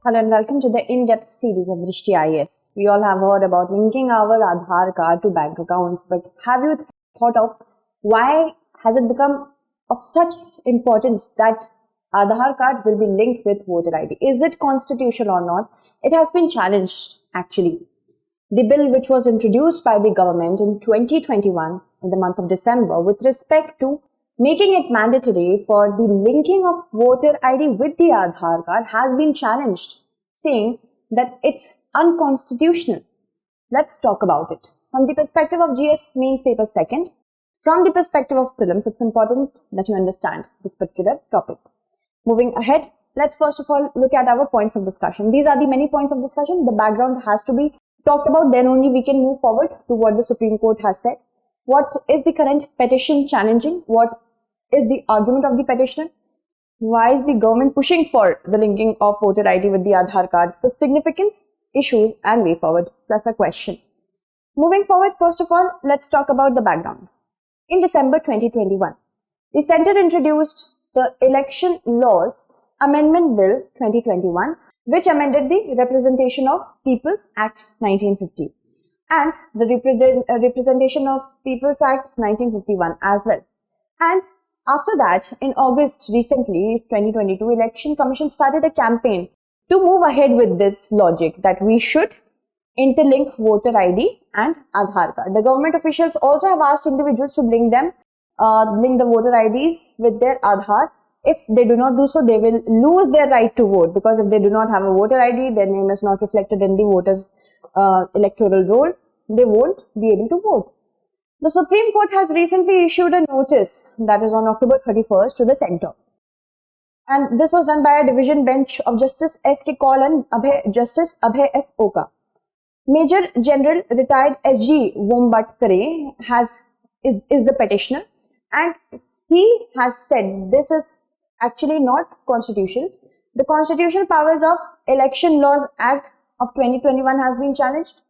Hello and welcome to the in-depth series of Drishti IAS. We all have heard about linking our Aadhaar card to bank accounts, but have you thought of why has it become of such importance that Aadhaar card will be linked with voter ID? Is it constitutional or not? It has been challenged actually. The bill which was introduced by the government in 2021 in the month of December with respect to making it mandatory for the linking of voter ID with the Aadhaar card has been challenged, saying that it's unconstitutional. Let's talk about it. From the perspective of GS mains paper second, from the perspective of prelims, it's important that you understand this particular topic. Moving ahead, let's first of all look at our points of discussion. These are the many points of discussion. The background has to be talked about, then only we can move forward to what the Supreme Court has said. What is the current petition challenging? What is the argument of the petitioner? Why is the government pushing for the linking of voter ID with the Aadhaar cards? The significance, issues and way forward, plus a question. Moving forward, first of all, let's talk about the background. In December 2021, the Centre introduced the Election Laws Amendment Bill 2021, which amended the Representation of Peoples Act 1950 and the Representation of Peoples Act 1951 as well. And after that, in August recently, 2022, Election Commission started a campaign to move ahead with this logic that we should interlink voter ID and Aadhaar card. The government officials also have asked individuals to link the voter IDs with their Aadhaar. If they do not do so, they will lose their right to vote, because if they do not have a voter ID, their name is not reflected in the voters' electoral roll, they won't be able to vote. The Supreme Court has recently issued a notice, that is on October 31st, to the centre. And this was done by a division bench of Justice 𝐾𝐤 𝐏𝐫𝐞𝐥𝐢𝐬 Justice 𝐈𝐀𝐒 Major General retired 𝐺 𝐏𝐫𝐞𝐥𝐢𝐬 is the petitioner, and he has said this is actually not constitutional. The constitutional powers of Election Laws Act of 2021 has been challenged,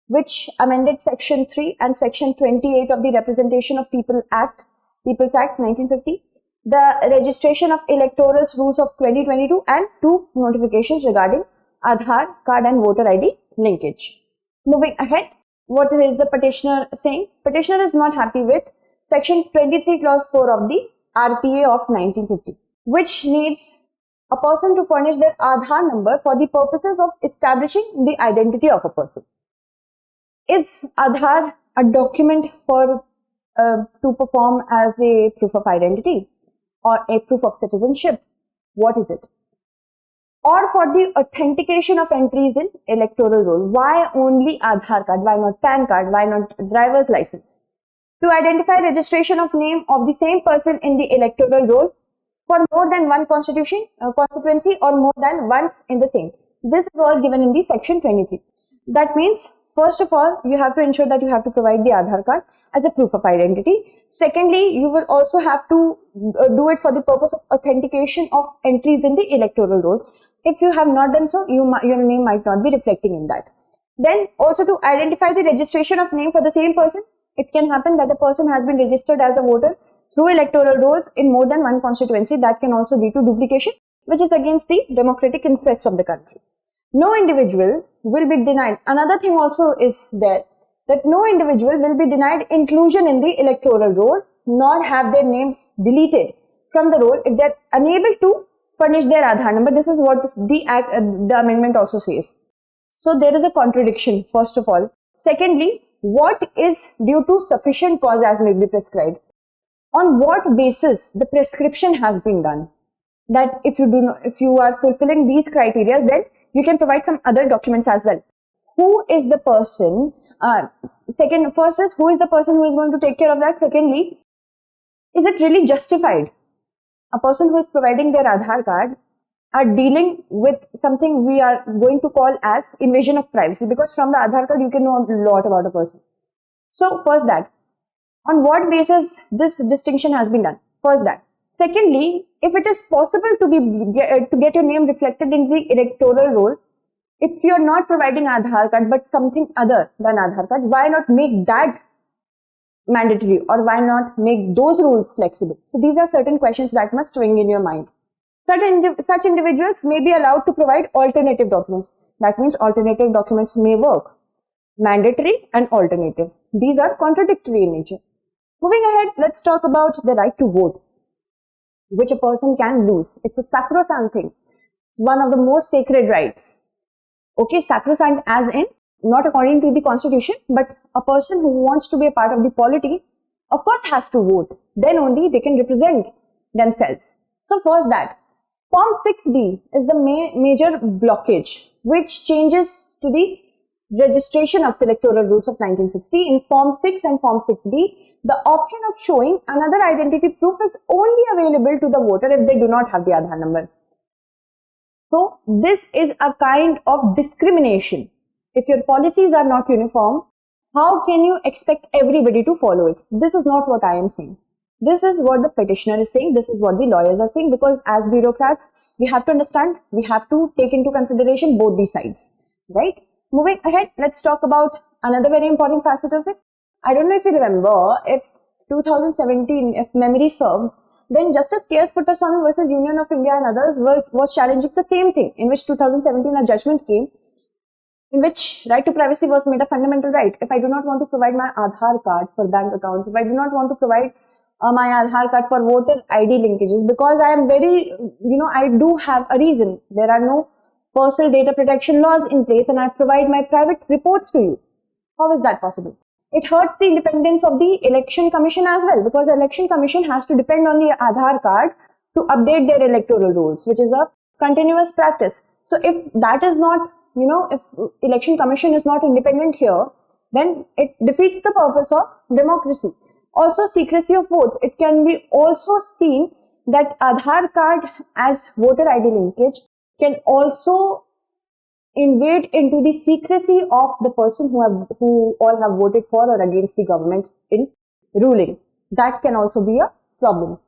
which amended Section 3 and Section 28 of the Representation of Peoples Act 1950, the registration of electoral rules of 2022, and 2 notifications regarding Aadhaar card and voter ID linkage. Moving ahead, what is the petitioner saying? Petitioner is not happy with Section 23 Clause 4 of the RPA of 1950, which needs a person to furnish their Aadhaar number for the purposes of establishing the identity of a person. Is Aadhaar a document for to perform as a proof of identity or a proof of citizenship? What is it? Or for the authentication of entries in electoral roll? Why only Aadhaar card? Why not PAN card? Why not driver's license? To identify registration of name of the same person in the electoral roll for more than one constituency or more than once in the same. This is all given in the Section 23. That means, first of all, you have to ensure that you have to provide the Aadhaar card as a proof of identity. Secondly, you will also have to do it for the purpose of authentication of entries in the electoral roll. If you have not done so, your name might not be reflecting in that. Then also to identify the registration of name for the same person. It can happen that a person has been registered as a voter through electoral rolls in more than one constituency. That can also lead to duplication, which is against the democratic interests of the country. No individual will be denied. Another thing also is there, that no individual will be denied inclusion in the electoral roll, nor have their names deleted from the roll if they are unable to furnish their Aadhaar number. This is what the amendment also says. So there is a contradiction, first of all. Secondly, what is due to sufficient cause as may be prescribed? On what basis the prescription has been done? That if you are fulfilling these criteria, then you can provide some other documents as well. Who is the person? First is, who is the person who is going to take care of that? Secondly, is it really justified? A person who is providing their Aadhaar card are dealing with something we are going to call as invasion of privacy, because from the Aadhaar card you can know a lot about a person. So first that, on what basis this distinction has been done? First that. Secondly, if it is possible to get your name reflected in the electoral roll, if you are not providing Aadhaar card but something other than Aadhaar card, why not make that mandatory, or why not make those rules flexible? So these are certain questions that must ring in your mind. Such individuals may be allowed to provide alternative documents. That means alternative documents may work. Mandatory and alternative. These are contradictory in nature. Moving ahead, let's talk about the right to vote, which a person can lose. It's a sacrosanct thing. It's one of the most sacred rights. Okay, sacrosanct as in, not according to the constitution, but a person who wants to be a part of the polity, of course, has to vote. Then only they can represent themselves. So first that, Form 6B is the major blockage, which changes to the registration of electoral rules of 1960. In Form 6 and Form 6B, the option of showing another identity proof is only available to the voter if they do not have the Aadhaar number. So this is a kind of discrimination. If your policies are not uniform, how can you expect everybody to follow it? This is not what I am saying. This is what the petitioner is saying. This is what the lawyers are saying, because as bureaucrats, we have to understand, we have to take into consideration both these sides, right? Moving ahead, let's talk about another very important facet of it. I don't know if you remember, if 2017, if memory serves, then Justice K.S. Puttaswamy versus Union of India and others was challenging the same thing, in which 2017 a judgment came, in which right to privacy was made a fundamental right. If I do not want to provide my Aadhaar card for bank accounts, if I do not want to provide my Aadhaar card for voter ID linkages, because I am very, I do have a reason. There are no personal data protection laws in place and I provide my private reports to you. How is that possible? It hurts the independence of the Election Commission as well, because the Election Commission has to depend on the Aadhaar card to update their electoral rules, which is a continuous practice. So if that is not, if Election Commission is not independent here, then it defeats the purpose of democracy. Also, secrecy of vote. It can be also seen that Aadhaar card as voter ID linkage can also invade into the secrecy of the person who all have voted for or against the government in ruling. That can also be a problem.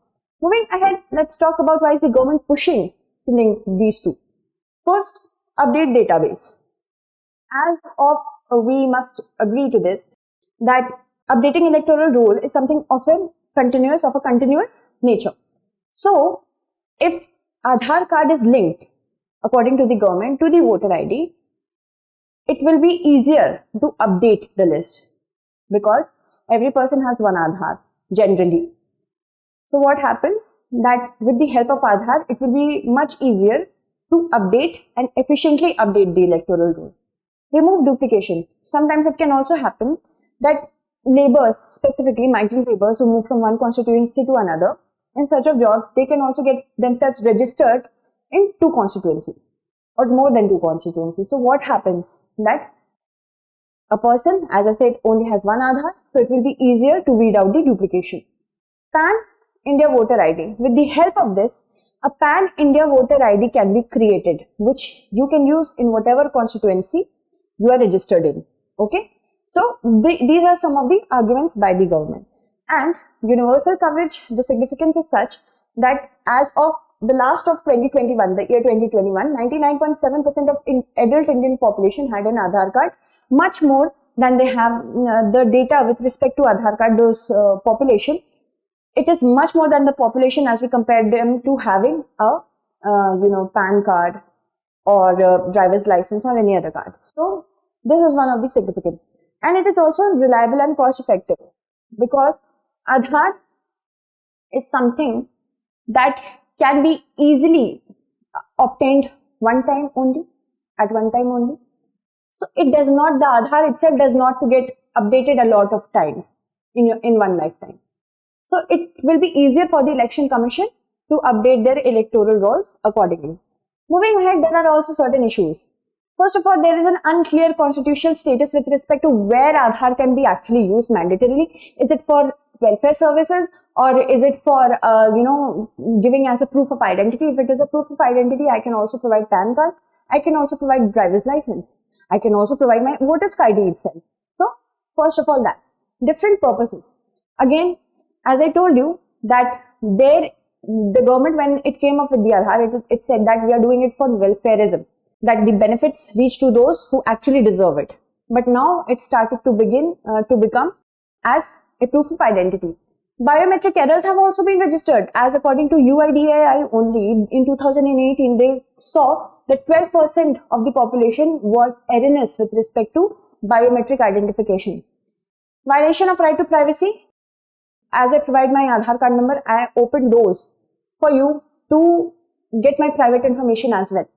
Moving ahead, let's talk about why is the government pushing to link these two. First, update database. As of, we must agree to this, that updating electoral roll is something of a continuous nature. So, if Aadhaar card is linked, according to the government, to the voter ID, it will be easier to update the list, because every person has one Aadhaar, generally. So what happens? That with the help of Aadhaar, it will be much easier to update and efficiently update the electoral roll. Remove duplication. Sometimes it can also happen that laborers, specifically migrant laborers who move from one constituency to another in search of jobs, they can also get themselves registered in two constituencies or more than two constituencies. So what happens? That a person, as I said, only has one Aadhaar, so it will be easier to weed out the duplication. PAN India Voter ID. With the help of this, a PAN India Voter ID can be created, which you can use in whatever constituency you are registered in. Okay? So these are some of the arguments by the government. And universal coverage, the significance is such that as of the last of 2021, the year 2021, 99.7% of adult Indian population had an Aadhaar card, much more than they have the data with respect to Aadhaar card, those population. It is much more than the population as we compare them to having a, PAN card or driver's license or any other card. So this is one of the significance. And it is also reliable and cost effective, because Aadhaar is something that can be easily obtained one time only, at one time only. So it does not, the Aadhaar itself does not to get updated a lot of times in one lifetime. So it will be easier for the Election Commission to update their electoral rolls accordingly. Moving ahead, there are also certain issues. First of all, there is an unclear constitutional status with respect to where Aadhaar can be actually used mandatorily. Is it for welfare services, or is it for, giving as a proof of identity? If it is a proof of identity, I can also provide PAN card. I can also provide driver's license. I can also provide my voter's ID itself. So, first of all, that. Different purposes. Again, as I told you, that the government, when it came up with the Aadhaar, it said that we are doing it for welfareism, that the benefits reach to those who actually deserve it. But now it started to become as a proof of identity. Biometric errors have also been registered, as according to UIDAI only in 2018, they saw that 12% of the population was erroneous with respect to biometric identification. Violation of right to privacy. As I provide my Aadhaar card number, I open doors for you to get my private information as well.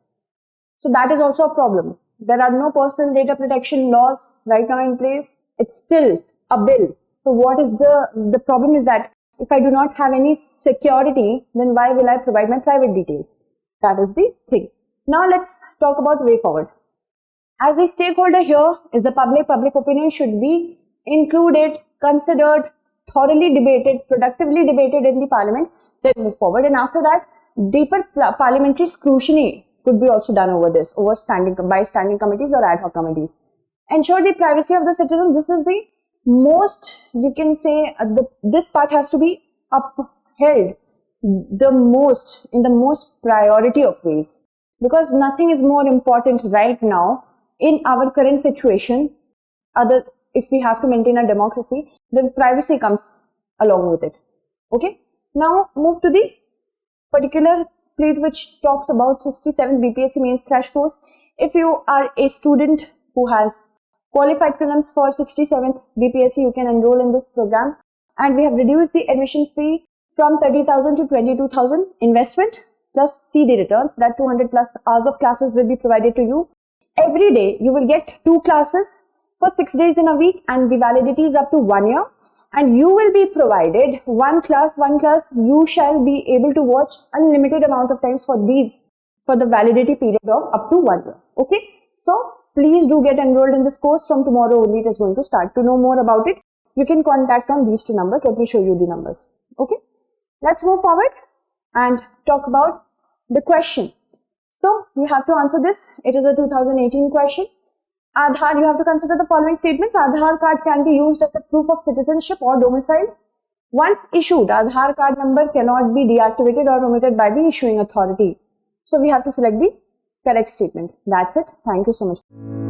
So that is also a problem. There are no personal data protection laws right now in place. It's still a bill. So what is the problem is that if I do not have any security, then why will I provide my private details? That is the thing. Now let's talk about way forward. As the stakeholder here is the public opinion should be included, considered, thoroughly debated, productively debated in the parliament, then move forward. And after that, deeper parliamentary scrutiny could be also done over this, by standing committees or ad hoc committees. Ensure the privacy of the citizen. This is the most, you can say, this part has to be upheld in the most priority of ways, because nothing is more important right now in our current situation. If we have to maintain a democracy, then privacy comes along with it. Okay. Now move to the particular plate which talks about 67th BPSC mains crash course. If you are a student who has qualified prelims for 67th BPSC, you can enroll in this program, and we have reduced the admission fee from 30,000 to 22,000. Investment plus CD returns, that 200 plus hours of classes will be provided to you. Every day you will get 2 classes for 6 days in a week, and the validity is up to 1 year, and you will be provided one class you shall be able to watch unlimited amount of times for the validity period of up to 1 year. Okay, so please do get enrolled in this course. From tomorrow only it is going to start. To know more about it, you can contact on these 2 numbers. Let me show you the numbers. Okay, let's move forward and talk about the question. So you have to answer this. It is a 2018 question. Aadhaar, you have to consider the following statement. Aadhaar card can be used as a proof of citizenship or domicile. Once issued, Aadhaar card number cannot be deactivated or omitted by the issuing authority. So we have to select the correct statement. That's it. Thank you so much.